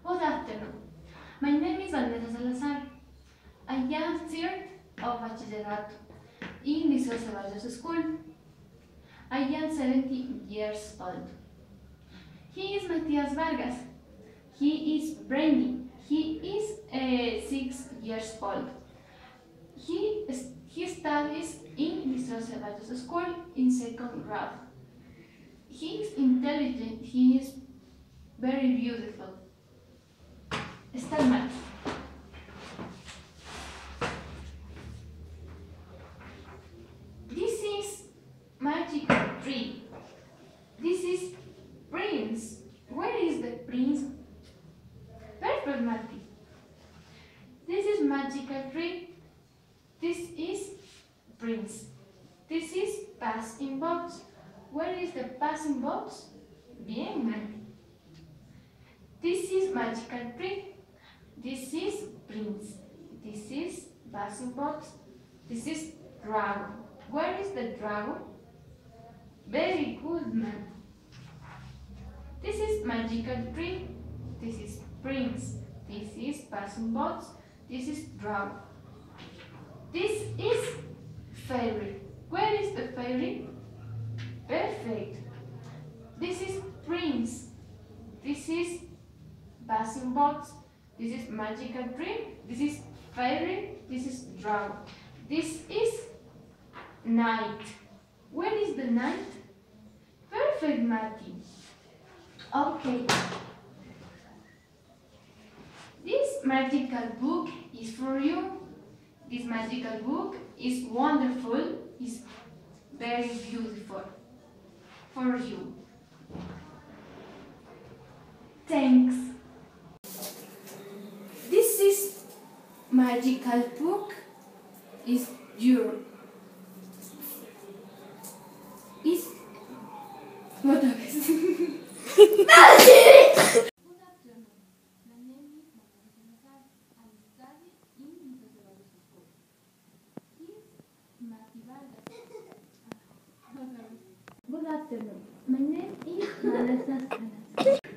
Good afternoon. My name is Vanessa Salazar. I am third of Bachillerato in Liceo Ceballos School. I am 17 years old. He is Matias Vargas. He is brainy. He is 6 years old. He studies in Liceo Ceballos School in second grade. He is intelligent. He is very beautiful. Está mal. This is magical tree. This is prince. Where is the prince? Perfect, Marty. This is magical tree. This is prince. This is passing box. Where is the passing box? Bien, Marty. This is magical tree. This is prince. This is passing box. This is dragon. Where is the dragon? Very good, man. This is magical tree. This is prince. This is passing box. This is dragon. This is fairy. Where is the fairy? Perfect. This is prince. This is passing box. This is magical tree. This is fairy. This is dragon. This is night. Where is the night? Perfect, Matty. Okay. This magical book is for you. This magical book is wonderful. It's very beautiful for you. Thanks. This is magical book is your is what a vez. Good afternoon. My name is Vanessa Salazar. I study in Liceo Ceballos School. He's Mati Vargas. Good afternoon. My name is Vanessa Salazar.